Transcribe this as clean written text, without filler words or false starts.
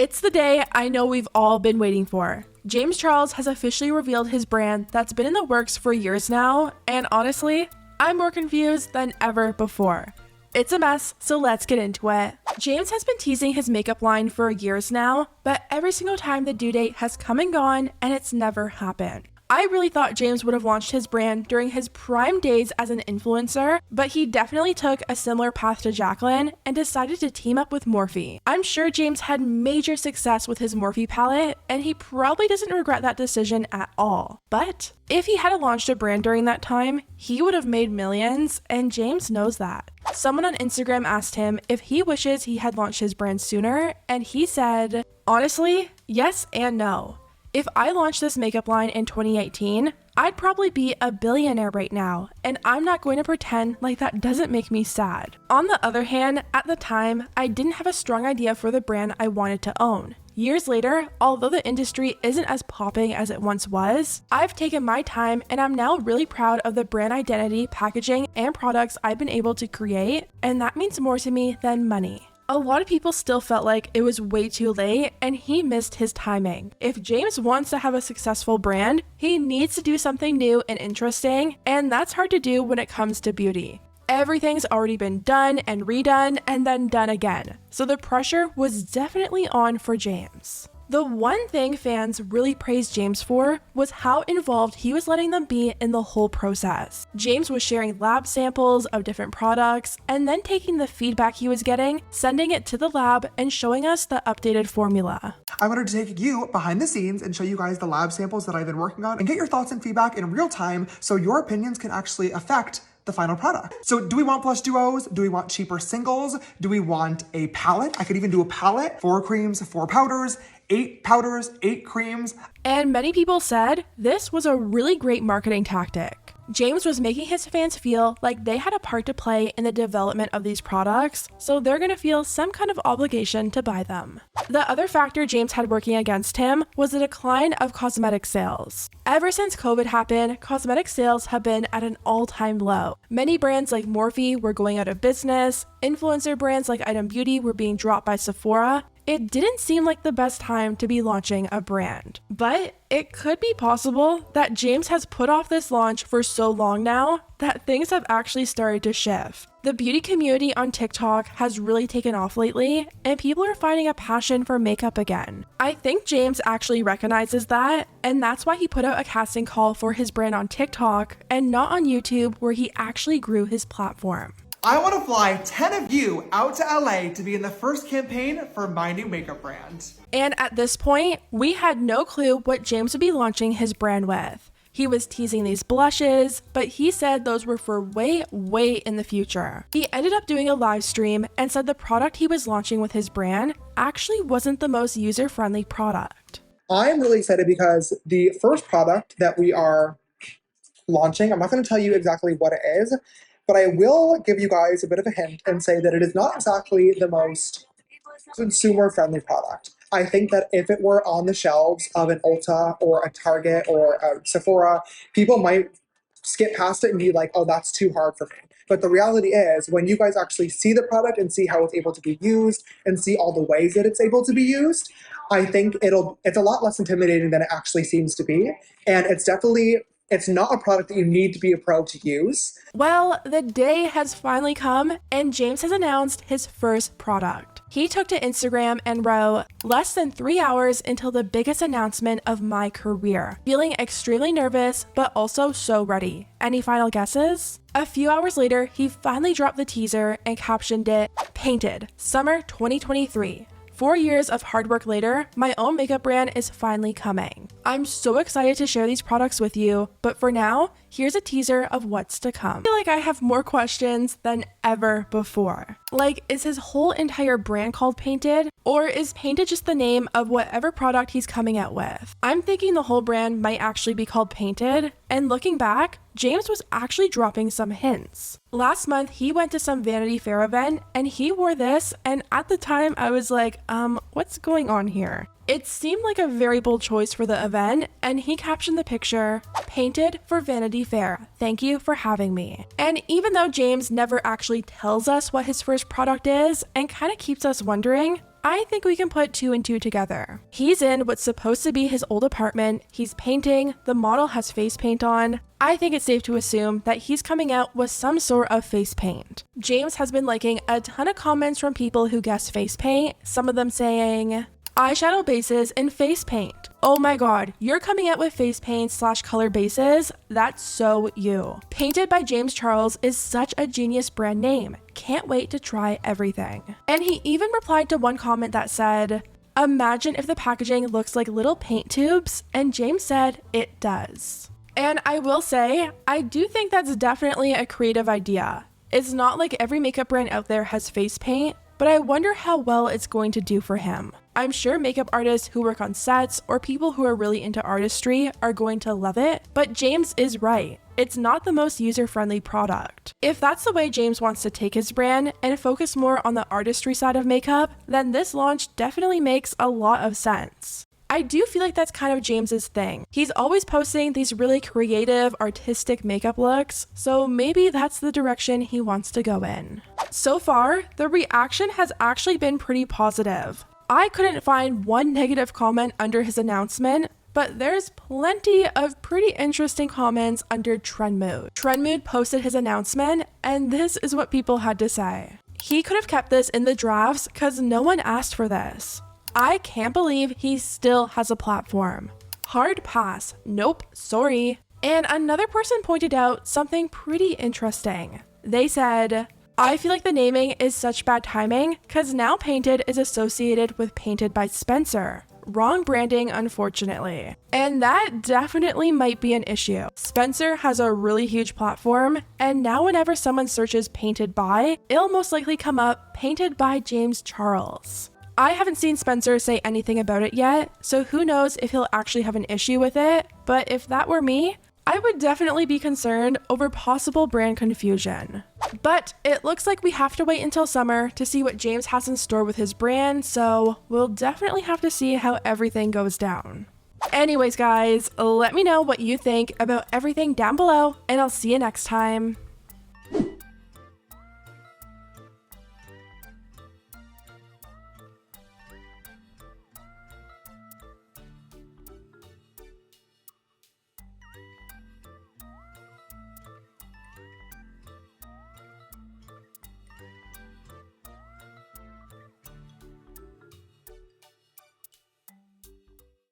It's the day I know we've all been waiting for. James Charles has officially revealed his brand that's been in the works for years now, and honestly, I'm more confused than ever before. It's a mess, so let's get into it. James has been teasing his makeup line for years now, but every single time the due date has come and gone, and it's never happened. I really thought James would have launched his brand during his prime days as an influencer, but he definitely took a similar path to Jacqueline and decided to team up with Morphe. I'm sure James had major success with his Morphe palette, and he probably doesn't regret that decision at all. But if he had launched a brand during that time, he would have made millions, and James knows that. Someone on Instagram asked him if he wishes he had launched his brand sooner, and he said, "Honestly, yes and no. If I launched this makeup line in 2018, I'd probably be a billionaire right now, and I'm not going to pretend like that doesn't make me sad." On the other hand, at the time, I didn't have a strong idea for the brand I wanted to own. Years later, although the industry isn't as popping as it once was, I've taken my time and I'm now really proud of the brand identity, packaging, and products I've been able to create, and that means more to me than money. A lot of people still felt like it was way too late and he missed his timing. If James wants to have a successful brand, he needs to do something new and interesting, and that's hard to do when it comes to beauty. Everything's already been done and redone and then done again, so the pressure was definitely on for James. The one thing fans really praised James for was how involved he was letting them be in the whole process. James was sharing lab samples of different products and then taking the feedback he was getting, sending it to the lab, and showing us the updated formula. I wanted to take you behind the scenes and show you guys the lab samples that I've been working on and get your thoughts and feedback in real time so your opinions can actually affect the final product. So do we want blush duos? Do we want cheaper singles? Do we want a palette? I could even do a palette, 4 creams, 4 powders, 8 powders, 8 creams. And many people said this was a really great marketing tactic. James was making his fans feel like they had a part to play in the development of these products, so they're gonna feel some kind of obligation to buy them. The other factor James had working against him was the decline of cosmetic sales. Ever since COVID happened, cosmetic sales have been at an all-time low. Many brands like Morphe were going out of business, influencer brands like Item Beauty were being dropped by Sephora. It didn't seem like the best time to be launching a brand, but it could be possible that James has put off this launch for so long now that things have actually started to shift. The beauty community on TikTok has really taken off lately, and people are finding a passion for makeup again. I think James actually recognizes that, and that's why he put out a casting call for his brand on TikTok and not on YouTube, where he actually grew his platform. I want to fly 10 of you out to LA to be in the first campaign for my new makeup brand. And at this point, we had no clue what James would be launching his brand with. He was teasing these blushes, but he said those were for way in the future. He ended up doing a live stream and said the product he was launching with his brand actually wasn't the most user-friendly product. I'm really excited because the first product that we are launching, I'm not going to tell you exactly what it is, but I will give you guys a bit of a hint and say that it is not exactly the most consumer-friendly product. I think that if it were on the shelves of an Ulta or a Target or a Sephora, people might skip past it and be like, oh, that's too hard for me. But the reality is, when you guys actually see the product and see how it's able to be used and see all the ways that it's able to be used, I think it's a lot less intimidating than it actually seems to be. And it's not a product that you need to be a pro to use. Well, the day has finally come, and James has announced his first product. He took to Instagram and wrote, "Less than 3 hours until the biggest announcement of my career. Feeling extremely nervous, but also so ready. Any final guesses?" A few hours later, he finally dropped the teaser and captioned it, "Painted, Summer 2023. 4 years of hard work later, my own makeup brand is finally coming." I'm so excited to share these products with you, but for now, here's a teaser of what's to come. I feel like I have more questions than ever before. Like, is his whole entire brand called Painted? Or is Painted just the name of whatever product he's coming out with? I'm thinking the whole brand might actually be called Painted, and looking back, James was actually dropping some hints. Last month, he went to some Vanity Fair event and he wore this, and at the time I was like, what's going on here? It seemed like a very bold choice for the event, and he captioned the picture, "Painted for Vanity Fair. Thank you for having me." And even though James never actually tells us what his first product is and kind of keeps us wondering, I think we can put 2 and 2 together. He's in what's supposed to be his old apartment, he's painting, the model has face paint on. I think it's safe to assume that he's coming out with some sort of face paint. James has been liking a ton of comments from people who guess face paint, some of them saying, eyeshadow bases and face paint. Oh my god, you're coming out with face paint / color bases? That's so you. Painted by James Charles is such a genius brand name. Can't wait to try everything. And he even replied to one comment that said, imagine if the packaging looks like little paint tubes, and James said it does. And I will say, I do think that's definitely a creative idea. It's not like every makeup brand out there has face paint, but I wonder how well it's going to do for him. I'm sure makeup artists who work on sets or people who are really into artistry are going to love it, but James is right. It's not the most user-friendly product. If that's the way James wants to take his brand and focus more on the artistry side of makeup, then this launch definitely makes a lot of sense. I do feel like that's kind of James's thing. He's always posting these really creative, artistic makeup looks, so maybe that's the direction he wants to go in. So far, the reaction has actually been pretty positive. I couldn't find one negative comment under his announcement, but there's plenty of pretty interesting comments under Trendmood. Trendmood posted his announcement, and this is what people had to say. He could have kept this in the drafts because no one asked for this. I can't believe he still has a platform. Hard pass. Nope, sorry. And another person pointed out something pretty interesting. They said, I feel like the naming is such bad timing because now Painted is associated with Painted by Spencer. Wrong branding, unfortunately. And that definitely might be an issue. Spencer has a really huge platform, and now whenever someone searches Painted by, it'll most likely come up Painted by James Charles. I haven't seen Spencer say anything about it yet, so who knows if he'll actually have an issue with it, but if that were me, I would definitely be concerned over possible brand confusion. But it looks like we have to wait until summer to see what James has in store with his brand, so we'll definitely have to see how everything goes down. Anyways guys, let me know what you think about everything down below, and I'll see you next time.